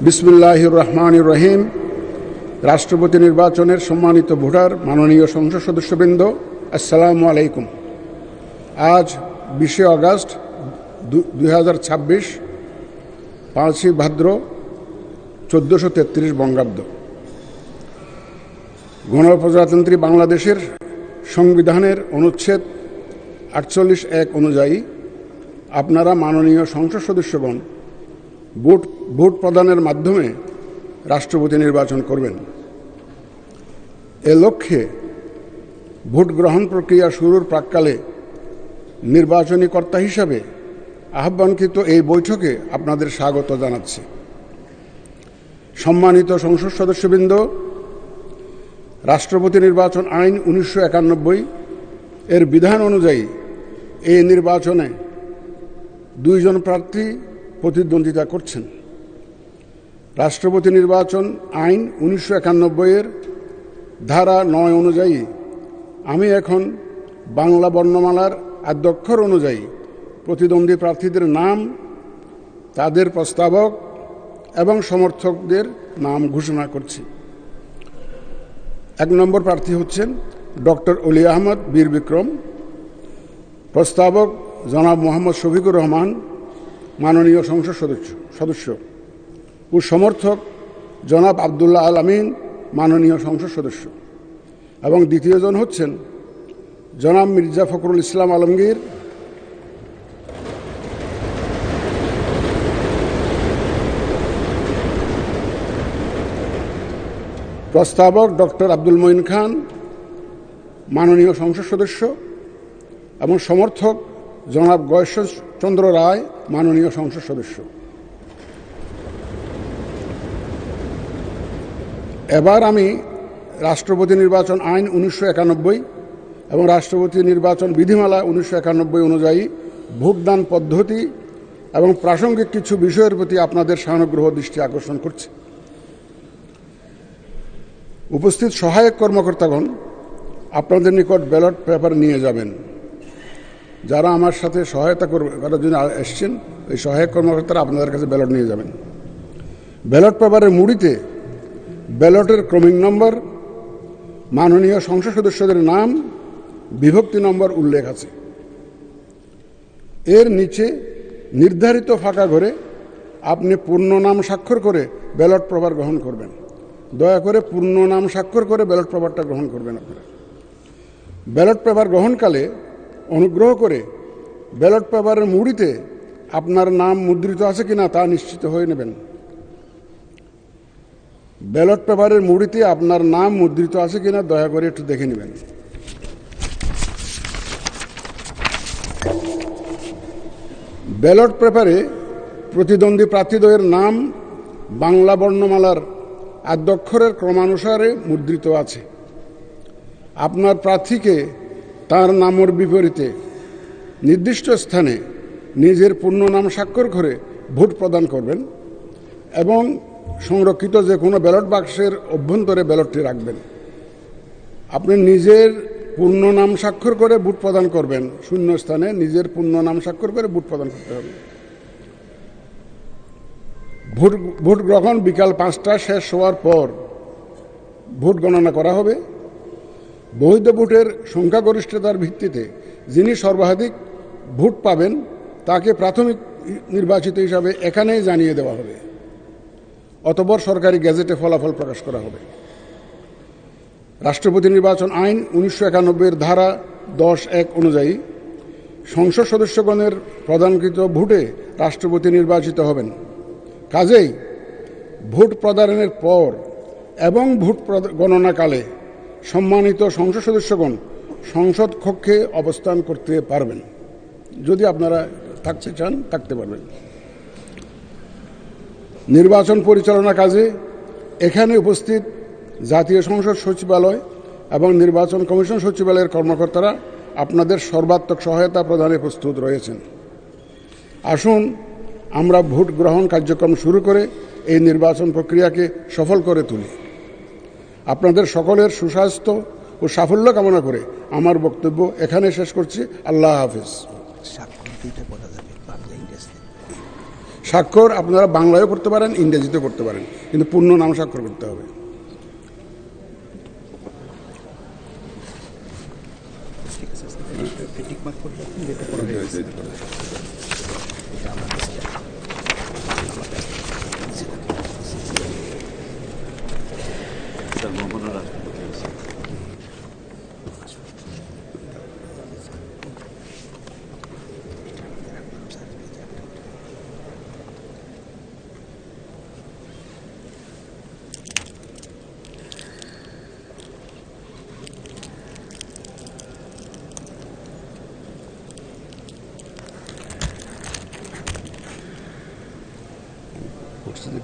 বিসমিল্লাহির রহমানির রহিম। রাষ্ট্রপতি নির্বাচনের সম্মানিত ভোটার, মাননীয় সংসদ সদস্যবৃন্দ, আসসালামু আলাইকুম। আজ 20 আগস্ট 2026, 5 ভাদ্র 1433 বঙ্গাব্দ। গণপ্রজাতন্ত্রী বাংলাদেশের সংবিধানের অনুচ্ছেদ 48(1) অনুযায়ী আপনারা মাননীয় সংসদ সদস্যগণ ভোট প্রদানের মাধ্যমে রাষ্ট্রপতি নির্বাচন করবেন। এ লক্ষ্যে ভোট গ্রহণ প্রক্রিয়া শুরুর প্রাক্কালে নির্বাচনী কর্তা হিসাবে আহ্বানকৃত এই বৈঠকে আপনাদের স্বাগত জানাচ্ছি। সম্মানিত সংসদ সদস্যবৃন্দ, রাষ্ট্রপতি নির্বাচন আইন 1991 এর বিধান অনুযায়ী এই নির্বাচনে 2 জন প্রার্থী প্রতিদ্বন্দ্বিতা করছেন। রাষ্ট্রপতি নির্বাচন আইন 1991 এর ধারা 9 অনুযায়ী আমি এখন বাংলা বর্ণমালার আদ্যক্ষর অনুযায়ী প্রতিদ্বন্দ্বী প্রার্থীদের নাম, তাদের প্রস্তাবক এবং সমর্থকদের নাম ঘোষণা করছি। 1 নম্বর প্রার্থী হচ্ছেন ডক্টর অলি আহমদ বীর বিক্রম। প্রস্তাবক জনাব মোহাম্মদ শফিকুর রহমান, মাননীয় সংসদ সদস্য ও সমর্থক জনাব আবদুল্লাহ আল আমিন, মাননীয় সংসদ সদস্য। এবং দ্বিতীয়জন হচ্ছেন জনাব মির্জা ফখরুল ইসলাম আলমগীর, প্রস্তাবক ডক্টর আব্দুল মঈন খান, মাননীয় সংসদ সদস্য, এবং সমর্থক জনাব গয়েশ্বরচন্দ্র রায়, মাননীয় সংসদ সদস্য। এবার আমি রাষ্ট্রপতি নির্বাচন আইন 1991 এবং রাষ্ট্রপতি নির্বাচন বিধিমালা 1991 অনুযায়ী ভোটদান পদ্ধতি এবং প্রাসঙ্গিক কিছু বিষয়ের প্রতি আপনাদের সানুগ্রহ দৃষ্টি আকর্ষণ করছি। উপস্থিত সহায়ক কর্মকর্তাগণ আপনাদের নিকট ব্যালট পেপার নিয়ে যাবেন। যারা আমার সাথে সহায়তা করার জন্য এসছেন, এই সহায়ক কর্মকর্তারা আপনাদের কাছে ব্যালট নিয়ে যাবেন। ব্যালট পেপারের মুড়িতে ব্যালটের ক্রমিক নম্বর, মাননীয় সংসদ সদস্যদের নাম, বিভক্তি নম্বর উল্লেখ আছে। এর নিচে নির্ধারিত ফাঁকা ঘরে আপনি পূর্ণ নাম স্বাক্ষর করে ব্যালট পেপার গ্রহণ করবেন। দয়া করে পূর্ণ নাম স্বাক্ষর করে ব্যালট পেপারটা গ্রহণ করবেন আপনারা। ব্যালট পেপার গ্রহণকালে অনুগ্রহ করে ব্যালট পেপারের মুড়িতে আপনার নাম মুদ্রিত আছে কিনা তা নিশ্চিত হয়ে নেবেন। ব্যালট পেপারের মুড়িতে আপনার নাম মুদ্রিত আছে কিনা দয়া করে একটু দেখে নেবেন। ব্যালট পেপারে প্রতিদ্বন্দ্বী প্রার্থীদ্বয়ের নাম বাংলা বর্ণমালার আদ্যক্ষরের ক্রমানুসারে মুদ্রিত আছে। আপনার প্রার্থীকে তার নামের বিপরীতে নির্দিষ্ট স্থানে নিজের পূর্ণ নাম স্বাক্ষর করে ভোট প্রদান করবেন এবং সংরক্ষিত যে কোনো ব্যালট বাক্সের অভ্যন্তরে ব্যালটটি রাখবেন। আপনি নিজের পূর্ণ নাম স্বাক্ষর করে ভোট প্রদান করবেন। শূন্য স্থানে নিজের পূর্ণ নাম স্বাক্ষর করে ভোট প্রদান করতে হবে। ভোট গ্রহণ বিকাল 5টায় শেষ হওয়ার পর ভোট গণনা করা হবে। বৈধ ভোটের সংখ্যাগরিষ্ঠতার ভিত্তিতে যিনি সর্বাধিক ভোট পাবেন তাকে প্রাথমিক নির্বাচিত হিসাবে এখানেই জানিয়ে দেওয়া হবে। অতঃপর সরকারি গেজেটে ফলাফল প্রকাশ করা হবে। রাষ্ট্রপতি নির্বাচন আইন 1991 এর ধারা 10(1) অনুযায়ী সংসদ সদস্যগণের প্রদানকৃত ভোটে রাষ্ট্রপতি নির্বাচিত হবেন। কাজেই ভোট প্রদানের পর এবং ভোট গণনাকালে সম্মানিত সংসদ সদস্যগণ সংসদ কক্ষে অবস্থান করতে পারবেন। যদি আপনারা থাকতে চান থাকতে পারবেন। নির্বাচন পরিচালনা কাজে এখানে উপস্থিত জাতীয় সংসদ সচিবালয় এবং নির্বাচন কমিশন সচিবালয়ের কর্মকর্তারা আপনাদের সর্বাত্মক সহায়তা প্রদানে প্রস্তুত রয়েছেন। আসুন আমরা ভোট গ্রহণ কার্যক্রম শুরু করে এই নির্বাচন প্রক্রিয়াকে সফল করে তুলি। আপনাদের সকলের সুস্বাস্থ্য ও সাফল্য কামনা করে আমার বক্তব্য এখানে শেষ করছি। আল্লাহ হাফেজ। স্বাক্ষর আপনারা বাংলায়ও করতে পারেন, ইংরেজিতেও করতে পারেন, কিন্তু পূর্ণ নাম স্বাক্ষর করতে হবে।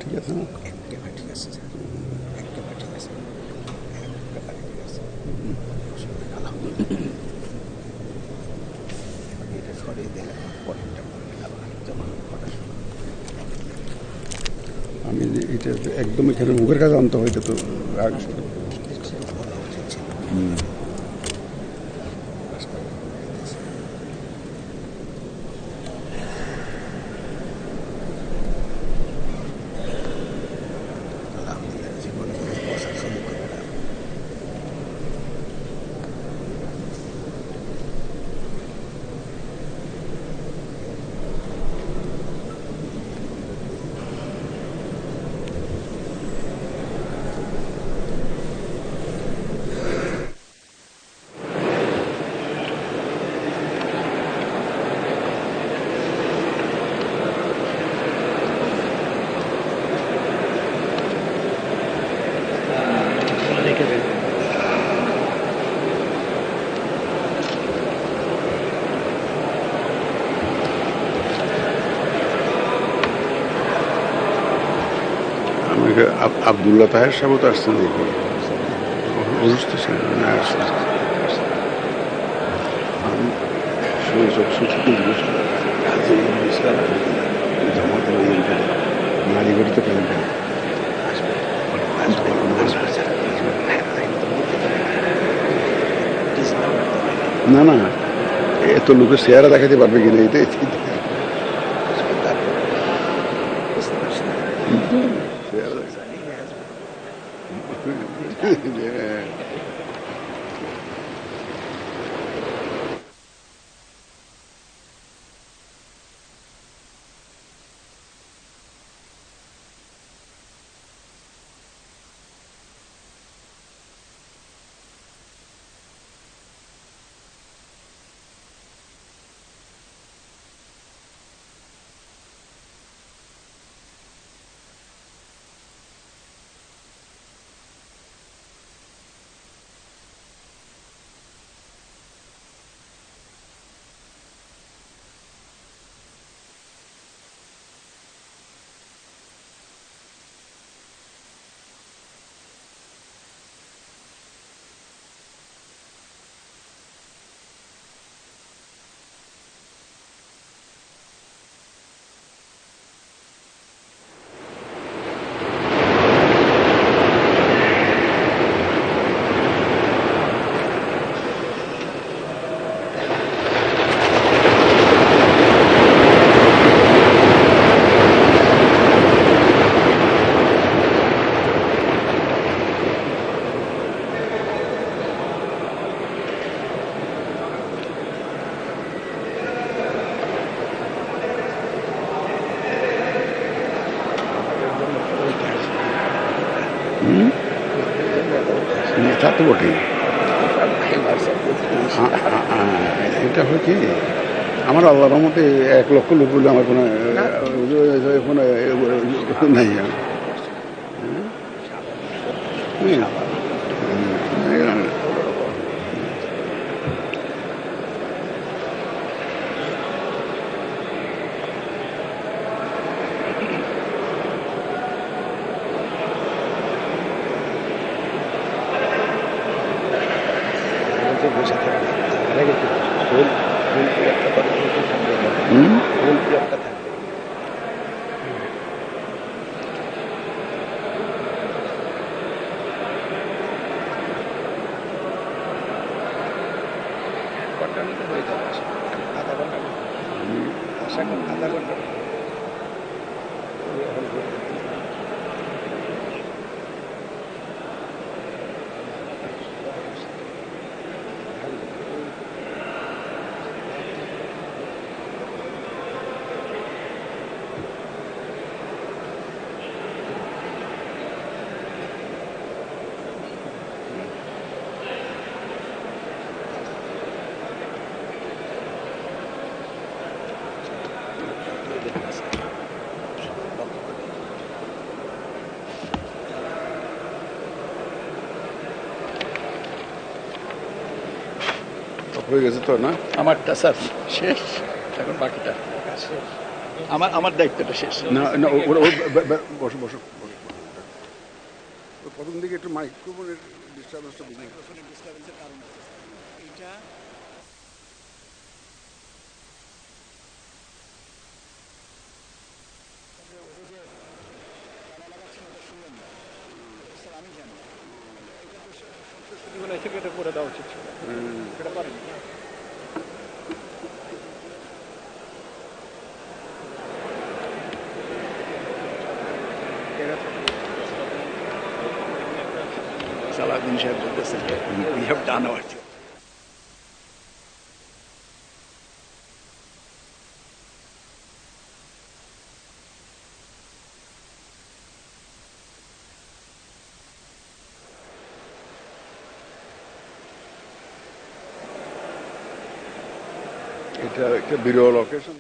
ঠিক আছে না? ঠিক আছে, ঠিক আছে। আমি এটা একদম এখানে মুখের কাছে আনতে হয়, এটা তো আবদুল্লাহ তাহের সাহেব তো আসছেন, দেখুন অসুস্থ ছিলেন না, আসছেন মালিগড়িতে পেলেন না, না এত লোকের চেহারা দেখাতে পারবে কিনা এটাই তা তো বটেই। এটা হয় কি, আমার আল্লাহর রহমতে 1 লক্ষ লোক বলে আমার কোনো নাই। বসে থাকবে, আধা ঘন্টা হয়ে গেছে তো না? আমারটা স্যার শেষ, এখন বাকিটা আমার দায়িত্বটা শেষ। না না বসো বসো বসো। প্রথম দিকে একটু মাইক্রোফোনের ডিস্টারবেন্সটা বুঝি। এটা করে দেওয়া উচিত ছিল, এটা পারেনি। সালাউদ্দিন সাহেব বলতেছেন we have done our job. এটা একটা বিরল অকেশন।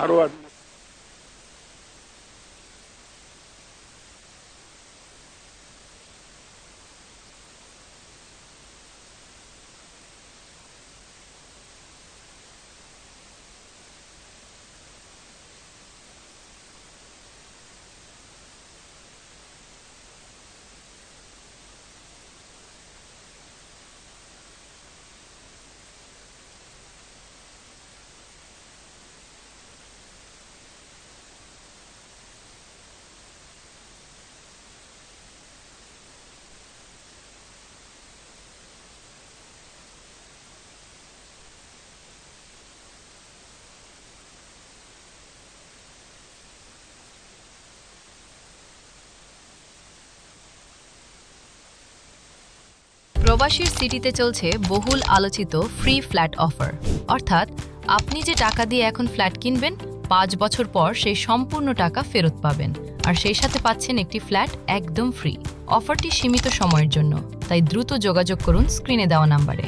আরো প্রবাসীর সিটিতে চলছে বহুল আলোচিত ফ্রি ফ্ল্যাট অফার, অর্থাৎ আপনি যে টাকা দিয়ে এখন ফ্ল্যাট কিনবেন 5 বছর পর সেই সম্পূর্ণ টাকা ফেরত পাবেন, আর সেই সাথে পাচ্ছেন একটি ফ্ল্যাট একদম ফ্রি। অফারটি সীমিত সময়ের জন্য, তাই দ্রুত যোগাযোগ করুন স্ক্রিনে দেওয়া নাম্বারে।